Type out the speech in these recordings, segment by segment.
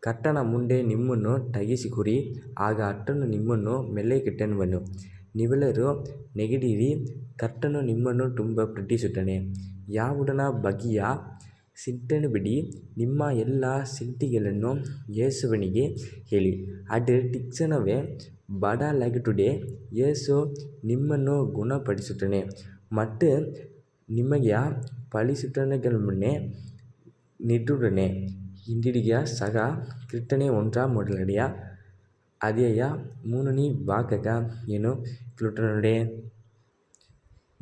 ಕರ್ತನ ಮುಂದೆ ನಿಮ್ಮನ್ನು ತಗ್ಗಿಸಿಕೊಡಿ, ಆಗ ಆತನು ನಿಮ್ಮನ್ನು ಮೇಲಕ್ಕೆತ್ತುವನು. ನೀವೆಲ್ಲರೂ ನೆಗೆದಿರಿ, ಕರ್ತನು ನಿಮ್ಮನ್ನು ತುಂಬ ಪ್ರೀತಿಸುತ್ತಾನೆ. ಯಾವುದರ ಬಗ್ಗೆಯೂ ಚಿಂತಿಸಬೇಡಿ, ನಿಮ್ಮ ಎಲ್ಲ ಚಿಂತೆಗಳನ್ನು ಯೇಸುವಿಗೆ ಹೇಳಿ, ಅದು ತಕ್ಷಣವೇ ಬದಲಾಗುತ್ತದೆ. ಯೇಸು ನಿಮ್ಮನ್ನು ಗುಣಪಡಿಸುತ್ತಾನೆ ಮತ್ತು ನಿಮಗೆ ಫಲಿತಾಂಶಗಳನ್ನು ನೀಡುತ್ತಾನೆ. ಇಂದಿನ ಸಹ ಕೀರ್ತನೆ 1 ಮೊದಲನೆಯ ಅಧ್ಯಾಯ 3ನೇ ವಾಕ್ಯವನ್ನು ಕೇಳುತ್ತೇವೆ.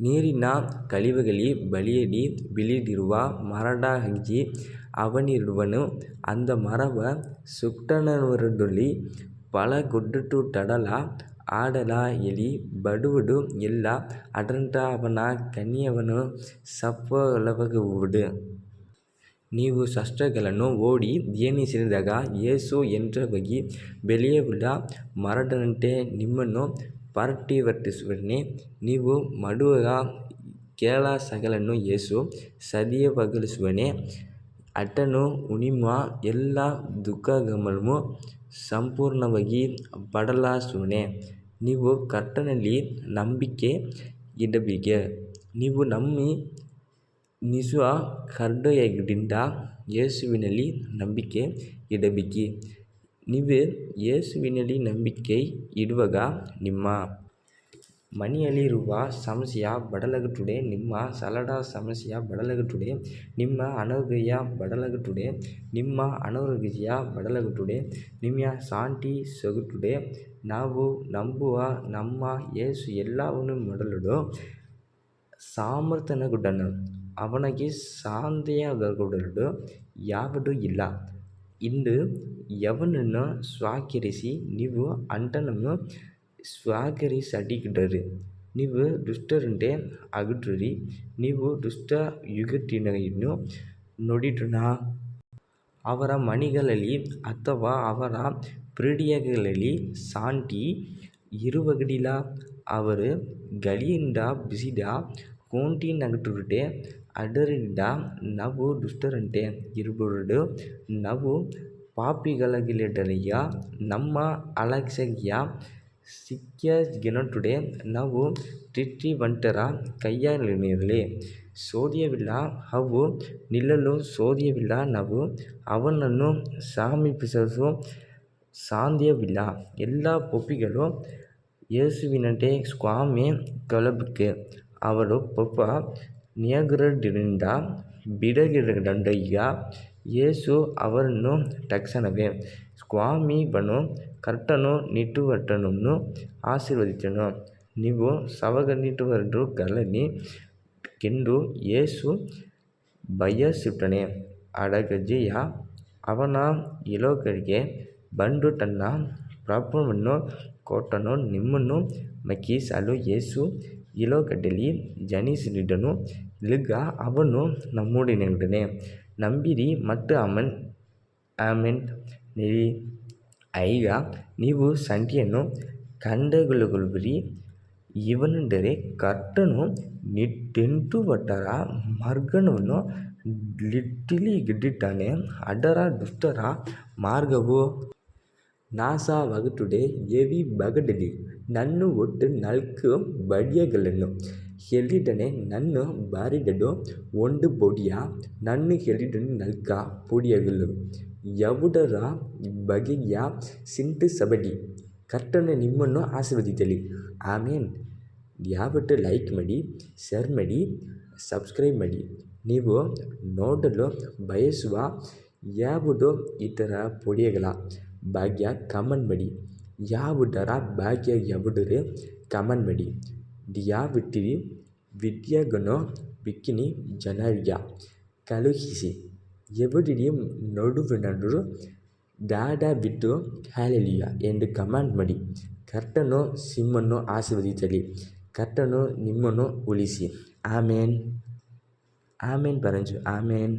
ನೀರಿನ ಕಾಲುವೆಗಳ ಬಳಿಯಲ್ಲಿ ಬೆಳೆದಿರುವ ಮರದ ಹಾಗೆ ಅವನಿರುವನು. ಅಂಥ ಮರವು ಸೂಕ್ತವಾದಲ್ಲಿ ಫಲ ಕೊಡುವುದು ತಡಲ್ಲ, ಅದರ ಎಲೆ ಬಾಡುವುದು ಇಲ್ಲ, ಅದರಂತೆ ಅವನ ಕಾರ್ಯವೂ ಸಫಲವಾಗುವುದು. ನೀವು ಶಾಸ್ತ್ರಿಗಳನ್ನು ನೋಡಿ ಎಣಿಸಿದಾಗ ಯೇಸು ಯಥಾರ್ಥವಾಗಿ ಬೆಳೆಯುವುಳ್ಳ ಮರದಂತೆ ನಿಮ್ಮನ್ನು ಪ್ರತಿವರ್ತಿಸುವನು. ನೀವು ಮಾಡುವ ಕೆಲಸಗಳನ್ನು ಯೇಸು ಸಾಧ್ಯವಾಗಿಸುವನು. ಆತನು ನಿಮ್ಮ ಎಲ್ಲ ದುಃಖಗಳನ್ನು ಸಂಪೂರ್ಣವಾಗಿ ಬದಲಾಯಿಸುವನು. ನೀವು ಕರ್ತನಲ್ಲಿ ನಂಬಿಕೆ ಇಡಬೇಕು. ನೀವು ನಂಬಿಸುವ ಹೃದಯದಿಂದ ಯೇಸುವಿನಲ್ಲಿ ನಂಬಿಕೆ ಇಡಬೇಕು. ನೀವು ಯೇಸುವಿನಲ್ಲಿ ನಂಬಿಕೆ ಇಡುವಾಗ ನಿಮ್ಮ ಮನೆಯಲ್ಲಿರುವ ಸಮಸ್ಯೆ ಬದಲಾಗುತ್ತದೆ, ನಿಮ್ಮ ಸಾಲದ ಸಮಸ್ಯೆ ಬದಲಾಗುತ್ತದೆ, ನಿಮ್ಮ ಅನಾರೋಗ್ಯ ಬದಲಾಗುತ್ತದೆ, ನಿಮ್ಮ ಅನಾರೋಗ್ಯ ಬದಲಾಗುತ್ತದೆ, ನಿಮ್ಮ ಶಾಂತಿ ಸಿಗುತ್ತದೆ. ನಾವು ನಂಬುವ ನಮ್ಮ ಯೇಸು ಎಲ್ಲವನ್ನೂ ಮಾಡಲು ಸಮರ್ಥನಾಗಿದ್ದಾನೆ. ಅವನಿಗೆ ಸಾಧ್ಯವಾಗದದ್ದು ಯಾವುದೂ ಇಲ್ಲ. ಇಂದು ಯಾವನನ್ನು ಸ್ವೀಕರಿಸಿ ನೀವು ಆತನನ್ನು ಸ್ವೀಕರಿಸದಿದ್ದರೆ ನೀವು ದುಷ್ಟರಂತೆ ಆಗುತ್ತೀರಿ. ನೀವು ದುಷ್ಟ ಯುವತಿಯನ್ನು ನೋಡಿದ್ದೀರಾ? ಅವರ ಮನೆಗಳಲ್ಲಿ ಅಥವಾ ಅವರ ಪೀಳಿಗೆಗಳಲ್ಲಿ ಶಾಂತಿ ಇರುವುದಿಲ್ಲ. ಅವರು ಗಾಳಿಯಿಂದ ಬೀಸಿದ ಕೋಟಿನಂತಿರುತ್ತಾರೆ. ಆದ್ದರಿಂದ ನಾವು ದುಷ್ಟರಂತೆ ಇರಬಾರದು. ನಾವು ಪಾಪಿಗಳಾಗಿದ್ದರೆ ನಮ್ಮ ಅಲಕ್ಷ್ಯ ಸಿಟ್ಟಿಗೇನಾಗುತ್ತದೆ. ನಾವು ನೀತಿವಂತರ ಕೈಯಲ್ಲಿರಲು ಸಾಧ್ಯವಿಲ್ಲ, ಅವು ನಿಲ್ಲಲು ಸಾಧ್ಯವಿಲ್ಲ. ನಾವು ಅವನನ್ನು ಸಮೀಪಿಸಲು ಸಾಧ್ಯವಿಲ್ಲ. ಎಲ್ಲ ಪಾಪಿಗಳು ಯೇಸುವಿನಂತೆ ಕ್ಷಮೆ ಕೇಳಬೇಕು. ಅವರು ಪಾಪ ನಿಗ್ರಹದಿಂದ ಬಿಡುಗಡೆಗೊಂಡಾಗ ಯೇಸು ಅವರನ್ನು ತಕ್ಷಣವೇ ಕ್ಷಮಿಸುವನು. ಕರ್ತನು ನೀತಿವಂತನನ್ನು ಆಶೀರ್ವದಿಸುವನು. ನೀವು ಸೌಭಾಗ್ಯವಂತರಾಗಿರಿ ಎಂದು ಯೇಸು ಬಯಸುತ್ತಾನೆ. ಹಾಗಾಗಿಯೇ ಅವನು ಈ ಲೋಕಕ್ಕೆ ಬಂದು ತನ್ನ ಪ್ರಾಣವನ್ನು ಕೊಟ್ಟನು. ನಿಮ್ಮನ್ನು ಮೋಕ್ಷಿಸಲು ಯೇಸು ಈ ಲೋಕದಲ್ಲಿ ಜನಿಸಿದನು. ಈಗ ಅವನು ನಮ್ಮೊಂದಿಗಿದ್ದಾನೆ. ನಂಬಿರಿ ಮತ್ತು ಆಮೆನ್ನಲ್ಲಿ. ಈಗ ನೀವು ಸತ್ಯವನ್ನು ಕಂಡುಕೊಳ್ಳುವಿರಿ. ಇವೇನೆಂದರೆ, ಕರ್ತನು ನೀತಿವಂತರ ಮಾರ್ಗವನ್ನು ತಿಳಿದಿದ್ದಾನೆ, ಆದರೆ ದುಷ್ಟರ ಮಾರ್ಗವು ನಾಶವಾಗುತ್ತದೆ. ಈ ಭಾಗದಲ್ಲಿ ನಾನು ಒಟ್ಟು 4 ಪದ್ಯಗಳನ್ನು ಹೇಳಿದ್ದೇನೆ. ನಾನು ಬರೆದದ್ದು 1 ಪದ್ಯ, ನಾನು ಹೇಳಿದ್ದು 4 ಪದ್ಯಗಳು. ಯಾವುದರ ಬಗ್ಗೆಯೂ ಚಿಂತಿಸಬೇಡಿ. ಕರ್ತನು ನಿಮ್ಮನ್ನು ಆಶೀರ್ವದಿಸಲಿ. ಆಮೆನ್. ದಯವಿಟ್ಟು ಲೈಕ್ ಮಾಡಿ, ಶೇರ್ ಮಾಡಿ, ಸಬ್ಸ್ಕ್ರೈಬ್ ಮಾಡಿ. ನೀವು ನೋಡಲು ಬಯಸುವ ಯಾವುದೇ ಇತರ ಪದ್ಯಗಳ ಬಗ್ಗೆ ಕಮೆಂಟ್ ಮಾಡಿ. ಯಾವುದರ ಬಗ್ಗೆ ಯಾವುದಾದರೂ ಕಮೆಂಟ್ ಮಾಡಿ. ದಯವಿಟ್ಟು ವಿಡಿಯೋವನ್ನು ಬೇಗನೆ ಜನರಿಗೆ ಕಳುಹಿಸಿ. ಈ ವಿಡಿಯೋ ನೋಡುವವರು ದಯವಿಟ್ಟು ಹಲ್ಲೆಲೂಯಾ ಎಂದು ಕಮೆಂಟ್ ಮಾಡಿ. ಕರ್ತನು ನಿಮ್ಮನ್ನು ಆಶೀರ್ವದಿಸಲಿ. ಕರ್ತನು ನಿಮ್ಮನ್ನು ಉಳಿಸಿ. ಆಮೆನ್. ಆಮೆನ್ ಪರಂಜು. ಆಮೆನ್.